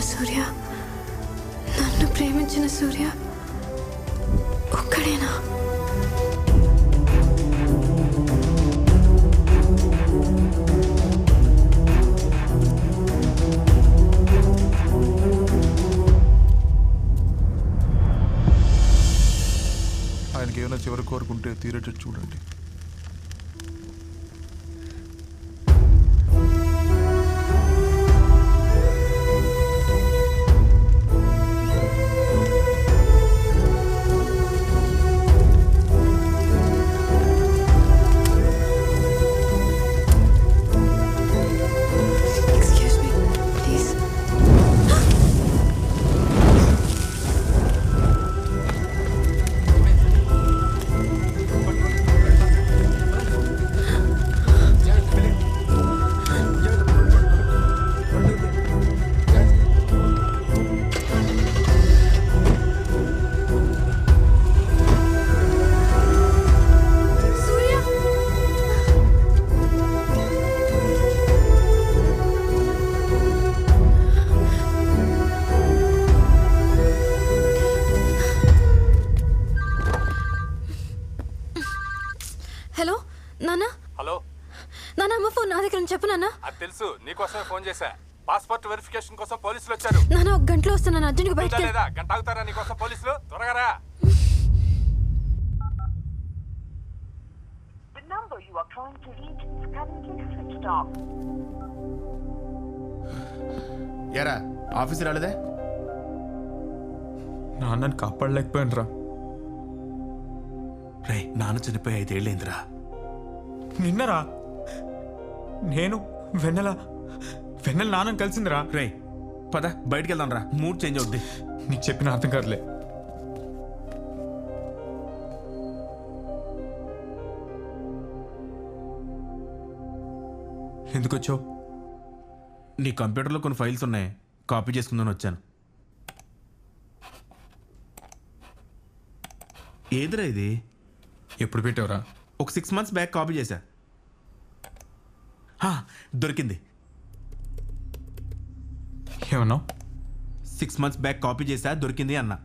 సూర్య, నన్ను ప్రేమించిన సూర్య ఒక్కడేనా? ఆయనకి ఏమైనా చివరి కోరుకుంటే తీరేటట్టు చూడండి. హలో నాన్న. హలో నాన్న, అమ్మ ఫోన్ నా దగ్గర చెప్పు నాన్న. అది తెలుసు, నీకోసమే ఫోన్ చేశా. పాస్పోర్ట్ వెరిఫికేషన్ కోసం పోలీసులు వచ్చారు. నాన్న, ఒక గంటలో వస్తాను. అర్జెంట్గా బయటకు. లేదా గంట ఆగుతారా నీకోసం పోలీసులు? త్వరగా రా. ఎరా ఆఫీస్ రాలేదే? నాన్నని కాపాడలేకపోయాను రా. రే, నాన్న చనిపోయి 5 ఏళ్ళైందిరా. నిన్నరా నేను వెన్నెల నాన్నని కలిసిందిరా. రే పద, బయటికి వెళ్దాం రా, మూడ్ చేంజ్ అవుద్ది. నీకు చెప్పిన అర్థం కాదులే. ఎందుకు వచ్చావు? నీ కంప్యూటర్లో కొన్ని ఫైల్స్ ఉన్నాయి, కాపీ చేసుకుందని వచ్చాను. ఏదిరా ఇది? ఎప్పుడు పెట్టావురా? ఒక 6 months బ్యాక్ కాపీ చేశా. దొరికింది. ఏమన్నావు? 6 months బ్యాక్ కాపీ చేశా, దొరికింది అన్నా.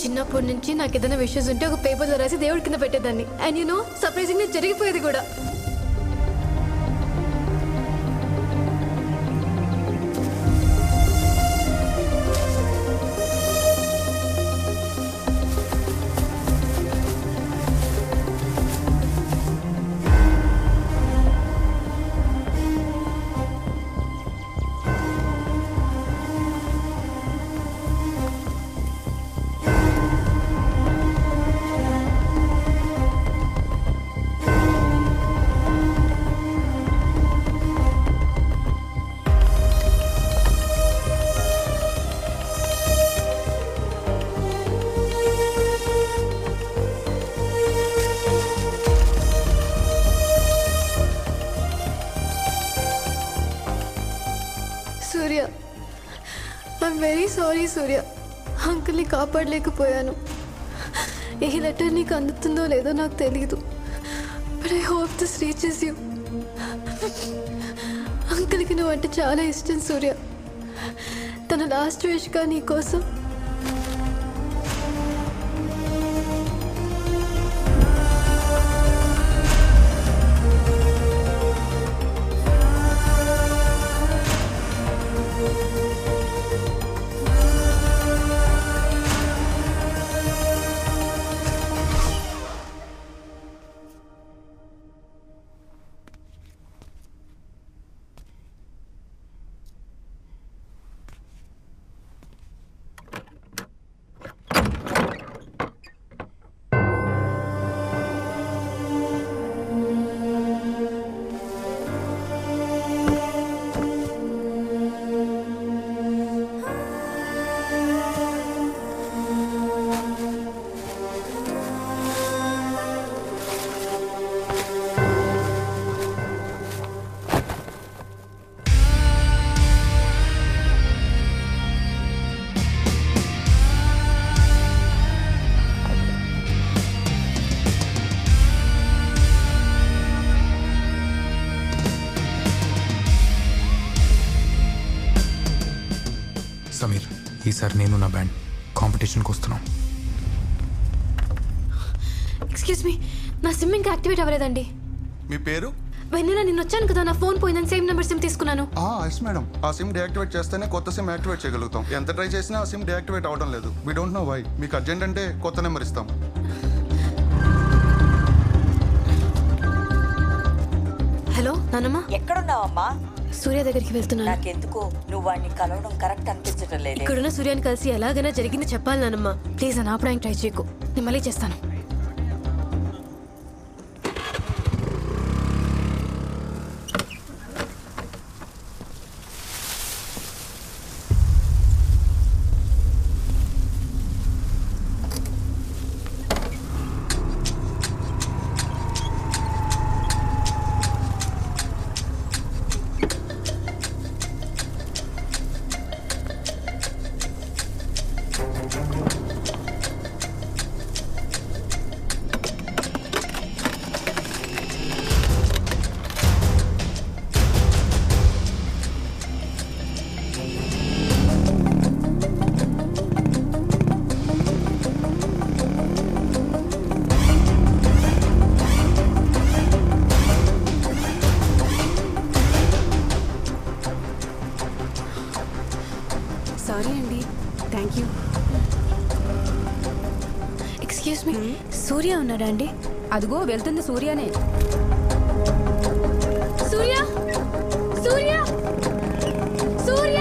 చిన్నప్పటి నుంచి నాకు ఏదైనా విషయస్ ఉంటే ఒక పేపర్లో రాసి దేవుడి కింద పెట్టేదాన్ని. అండ్ యు నో, సర్ప్రైజింగ్గా జరిగిపోయేది కూడా. Surya, I'm very sorry Surya. అంకుల్ని కాపాడలేకపోయాను. ఈ లెటర్ నీకు అందుతుందో లేదో నాకు తెలీదు, but I hope this reaches you. అంకుల్కి నువ్వు అంటే చాలా ఇష్టం సూర్య. తన లాస్ట్ విష్గా నీ కోసం ఈసారి నేను నా బ్యాండ్ కాంపిటీషన్కి వస్తున్నాం. ఎక్స్క్యూజ్ మీ, నా సిమ్ ఇంకా యాక్టివేట్ అవ్వలేదండి. మీ పేరు? వెన్నెల, నేను వచ్చాను కదా, నా ఫోన్ పోయిందని సేమ్ నెంబర్ సిమ్ తీసుకున్నాను. Yes madam. ఆ సిమ్ డీయాక్టివేట్ చేస్తేనే కొత్త సిమ్ యాక్టివేట్ చేయగలుగుతాం. ఎంత ట్రై చేసినా ఆ సిమ్ డీయాక్టివేట్ అవ్వడం లేదు. We don't know why. మీకు అర్జెంట్ అంటే కొత్త నెంబర్ ఇస్తాం. హలో నానమ్మ. ఎక్కడున్నావమ్మా? సూర్య దగ్గరికి వెళ్తున్నాను. నాకెందుకు నువ్వు వాడిని కలవడం కరెక్ట్ అనిపించడం లేదు. ఇక్కడున్న సూర్యాని కలిసి ఎలాగైనా జరిగింది చెప్పాలి నానమ్మ. ప్లీజ్ అని ఆపడానికి ట్రై చేయకు. నేను మళ్ళీ చేస్తాను. సారీ అండి. Thank you. ఎక్స్క్యూజ్ మీ, సూర్య ఉన్నాడా అండి? అదిగో వెళ్తుంది సూర్యనే. సూర్య, సూర్య, సూర్య. సూర్య.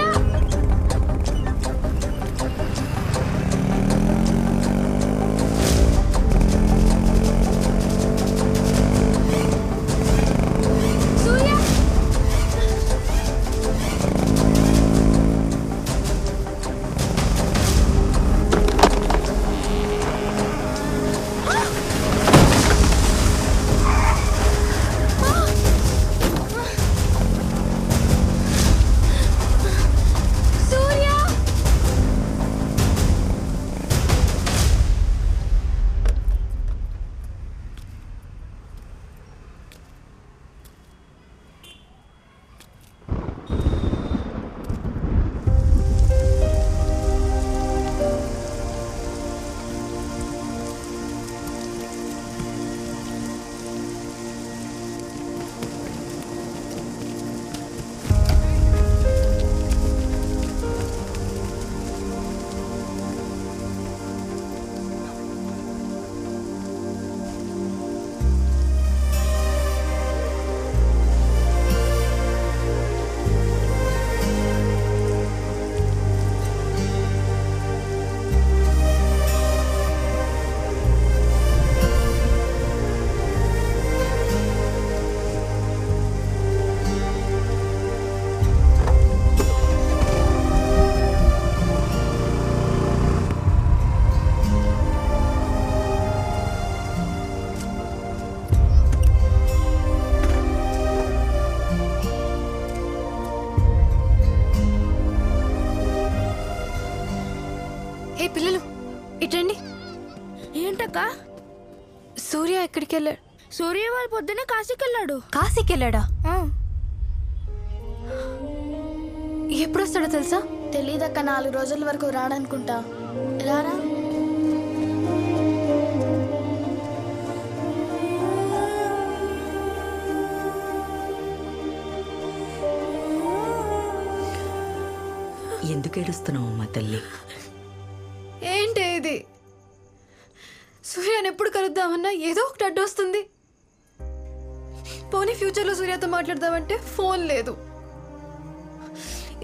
ఏ పిల్లలు, ఇటండి. ఏంటక్క? సూర్య ఎక్కడికి వెళ్ళాడు? సూర్య వాళ్ళ పొద్దునే కాశీకి వెళ్ళాడు. కాశీకి వెళ్ళాడా? ఎప్పుడు వస్తాడో తెలుసా? తెలీదక్క, 4 రోజుల వరకు రాడనుకుంటా. రారా. ఎందుకు ఏడుస్తున్నావు అమ్మా తల్లి? ఏంటి ఇది? సూర్యని ఎప్పుడు కలుద్దామన్నా ఏదో ఒకటి అడ్డు వస్తుంది. పోనీ ఫ్యూచర్లో సూర్యతో మాట్లాడదామంటే ఫోన్ లేదు.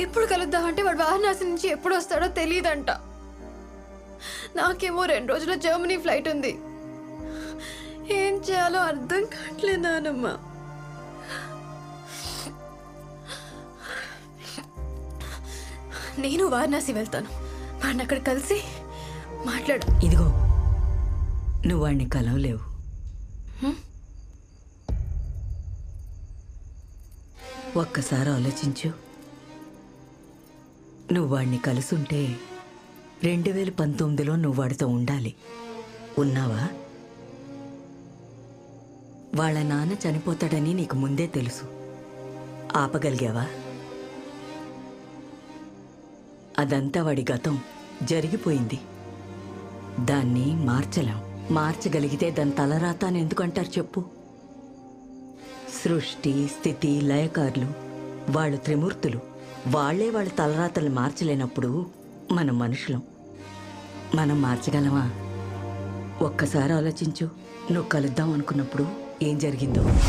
ఇప్పుడు కలుద్దామంటే వాడు వారణాసి నుంచి ఎప్పుడు వస్తాడో తెలియదంట. నాకేమో 2 రోజుల జర్మనీ ఫ్లైట్ ఉంది. ఏం చేయాలో అర్థం కావట్లేదు నానమ్మ. నేను వారణాసి వెళ్తాను. వాడిని అక్కడ కలిసి మాట్లాడు. ఇదిగో, నువ్వు వాడిని కలవలేవు. ఒక్కసారి ఆలోచించు. నువ్వు వాడిని కలుసుంటే 2019లో నువ్వు వాడితో ఉండాలి. ఉన్నావా? వాళ్ళ నాన్న చనిపోతాడని నీకు ముందే తెలుసు. ఆపగలిగావా? అదంతా వాడి గతం జరిగిపోయింది. దాన్ని మార్చలేం. మార్చగలిగితే దాని తలరాత అని ఎందుకంటారు చెప్పు? సృష్టి, స్థితి, లయకారులు వాళ్ళు త్రిమూర్తులు. వాళ్లే వాళ్ళ తలరాతలు మార్చలేనప్పుడు మనం మనుషులం. మనం మార్చగలమా? ఒక్కసారి ఆలోచించు. నువ్వు కలుద్దాం అనుకున్నప్పుడు ఏం జరిగిందో.